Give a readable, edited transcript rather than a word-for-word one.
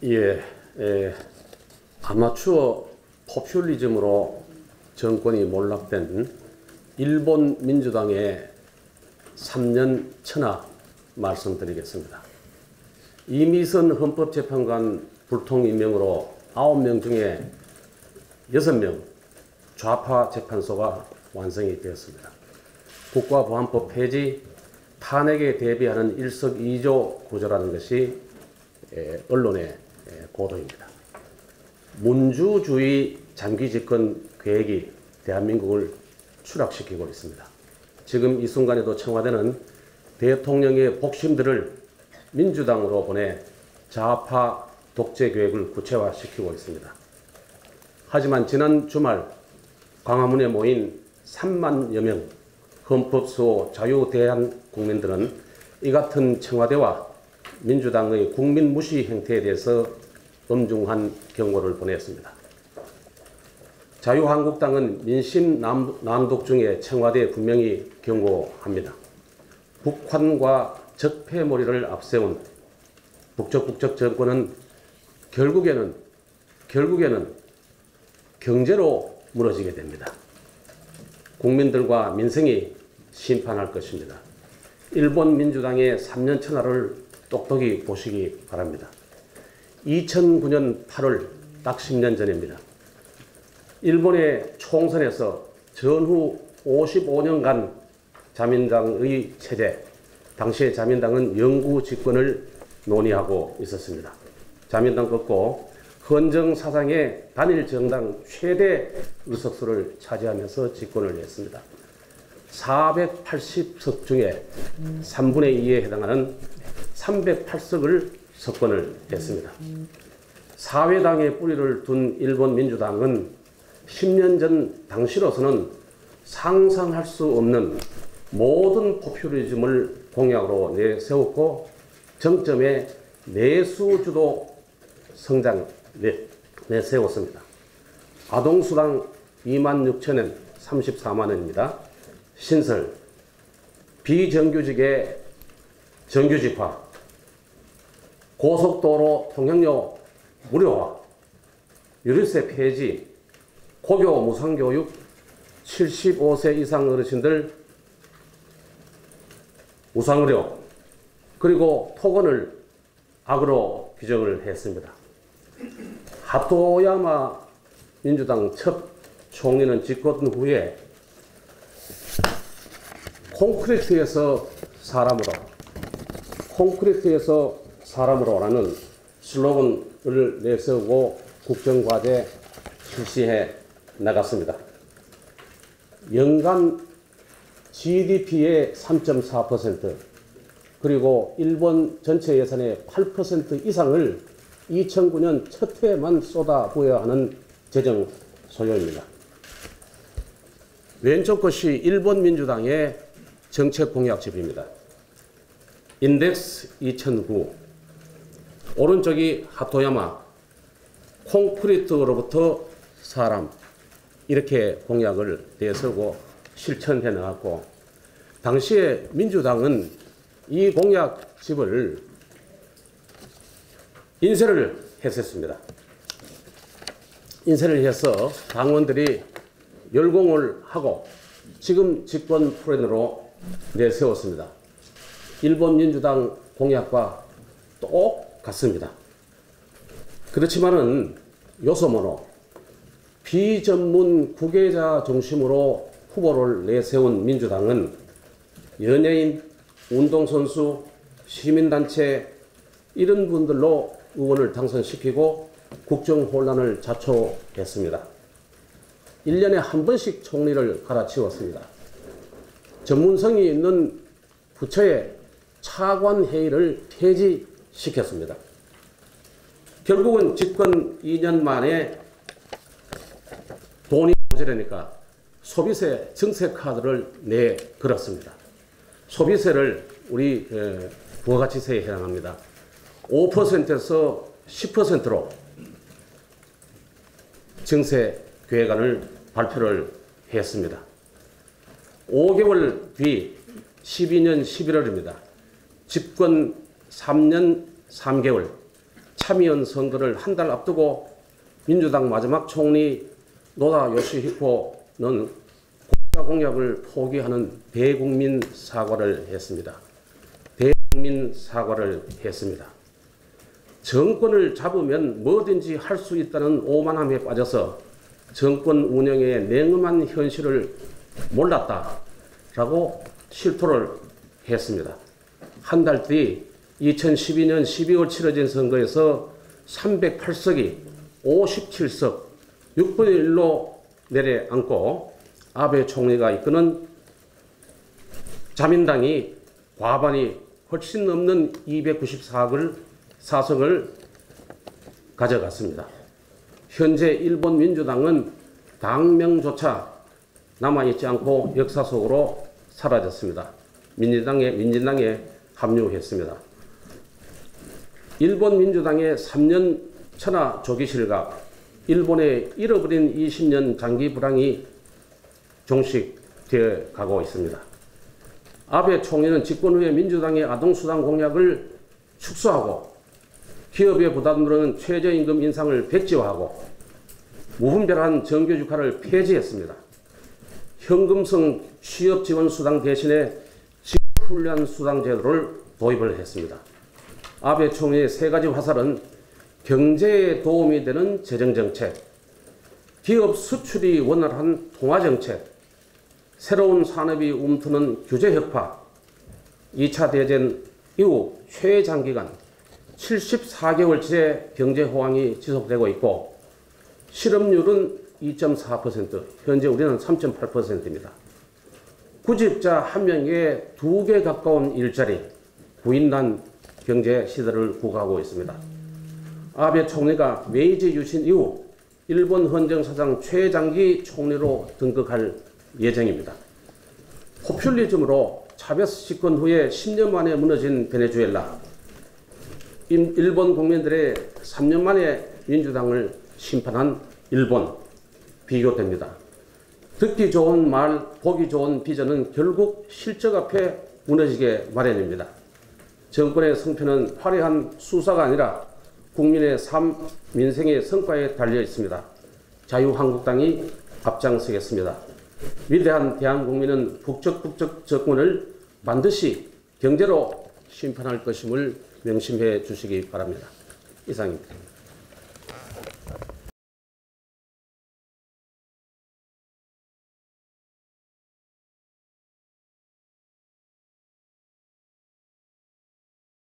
예, 아마추어 포퓰리즘으로 정권이 몰락된 일본 민주당의 3년 천하 말씀드리겠습니다. 이미선 헌법재판관 불통 임명으로 9명 중에 6명 좌파 재판소가 완성이 되었습니다. 국가보안법 폐지, 탄핵에 대비하는 일석이조 구조라는 것이 언론의 보도입니다. 문주주의 장기 집권 계획이 대한민국을 추락시키고 있습니다. 지금 이 순간에도 청와대는 대통령의 복심들을 민주당으로 보내 좌파 독재 계획을 구체화시키고 있습니다. 하지만 지난 주말 광화문에 모인 3만여 명 헌법수호 자유대한 국민들은 이 같은 청와대와 민주당의 국민 무시 행태에 대해서 엄중한 경고를 보냈습니다. 자유한국당은 민심 낭독 중에 청와대에 분명히 경고합니다. 북한과 적폐몰이를 앞세운 북적북적 정권은 결국에는 경제로 무너지게 됩니다. 국민들과 민생이 심판할 것입니다. 일본 민주당의 3년 천하를 똑똑히 보시기 바랍니다. 2009년 8월 딱 10년 전입니다. 일본의 총선에서 전후 55년간 자민당의 체제, 당시에 자민당은 영구 집권을 논의하고 있었습니다. 자민당 꺾고 헌정 사상의 단일 정당 최대 의석수를 차지하면서 집권을 했습니다. 480석 중에 3분의 2에 해당하는 308석을 석권을 했습니다. 사회당의 뿌리를 둔 일본 민주당은 10년 전 당시로서는 상상할 수 없는 모든 포퓰리즘을 공약으로 내세웠고 정점에 내수주도 성장 내세웠습니다. 아동수당 26,000원 34만 원입니다. 신설, 비정규직의 정규직화, 고속도로 통행료 무료화, 유류세 폐지, 고교 무상교육, 75세 이상 어르신들 무상의료, 그리고 토건을 악으로 규정을 했습니다. 하토야마 민주당 첫 총리는 집권 후에 콘크리트에서 사람으로라는 슬로건을 내세우고 국정과제 실시해 나갔습니다. 연간 GDP의 3.4% 그리고 일본 전체 예산의 8% 이상을 2009년 첫 해에만 쏟아부어야 하는 재정 소요입니다. 왼쪽 것이 일본 민주당의 정책 공약집입니다. 인덱스 2009, 오른쪽이 하토야마, 콘크리트로부터 사람, 이렇게 공약을 내세우고 실천해 나갔고, 당시에 민주당은 이 공약집을 인쇄를 했었습니다. 인쇄를 해서 당원들이 열공을 하고 지금 집권 프로그램으로 내세웠습니다. 일본 민주당 공약과 똑같습니다. 그렇지만은 요소모노 비전문 구계자 중심으로 후보를 내세운 민주당은 연예인, 운동선수, 시민단체 이런 분들로 의원을 당선시키고 국정혼란을 자초했습니다. 1년에 한 번씩 총리를 갈아치웠습니다. 전문성이 있는 부처의 차관회의를 폐지시켰습니다. 결국은 집권 2년 만에 돈이 모자라니까 소비세 증세카드를 내걸었습니다. 소비세를 우리 부가가치세에 해당합니다. 5%에서 10%로 증세 계획안을 발표를 했습니다. 5개월 뒤 12년 11월입니다. 집권 3년 3개월 참의원 선거를 한 달 앞두고 민주당 마지막 총리 노다 요시히코는 국가 공약을 포기하는 대국민 사과를 했습니다. 대국민 사과를 했습니다. 정권을 잡으면 뭐든지 할 수 있다는 오만함에 빠져서 정권 운영의 냉엄한 현실을 몰랐다라고 실토를 했습니다. 한 달 뒤 2012년 12월 치러진 선거에서 308석이 57석 6분의 1로 내려앉고 아베 총리가 이끄는 자민당이 과반이 훨씬 넘는 294석을 가져갔습니다. 현재 일본 민주당은 당명조차 남아있지 않고 역사 속으로 사라졌습니다. 민진당에 합류했습니다. 일본 민주당의 3년 천하 조기 실각, 일본의 잃어버린 20년 장기 불황이 종식되어 가고 있습니다. 아베 총리는 집권 후에 민주당의 아동수당 공약을 축소하고 기업에 부담되는 최저임금 인상을 백지화하고 무분별한 정규직화를 폐지했습니다. 현금성 취업지원수당 대신에 직업훈련수당 제도를 도입을 했습니다. 아베 총리의 세 가지 화살은 경제에 도움이 되는 재정정책, 기업 수출이 원활한 통화정책, 새로운 산업이 움트는 규제혁파, 2차 대전 이후 최장기간 74개월째 경제호황이 지속되고 있고 실업률은 2.4%, 현재 우리는 3.8%입니다. 구직자 한 명에 2개 가까운 일자리, 부인난 경제 시대를 구가하고 있습니다. 아베 총리가 메이지 유신 이후 일본 헌정사상 최장기 총리로 등극할 예정입니다. 포퓰리즘으로 차베스 집권 후에 10년 만에 무너진 베네수엘라, 일본 국민들의 3년 만에 민주당을 심판한 일본 비교됩니다. 듣기 좋은 말, 보기 좋은 비전은 결국 실적 앞에 무너지게 마련입니다. 정권의 성패는 화려한 수사가 아니라 국민의 삶, 민생의 성과에 달려 있습니다. 자유한국당이 앞장서겠습니다. 위대한 대한국민은 북적 정권을 반드시 경제로 심판할 것임을 명심해 주시기 바랍니다. 이상입니다.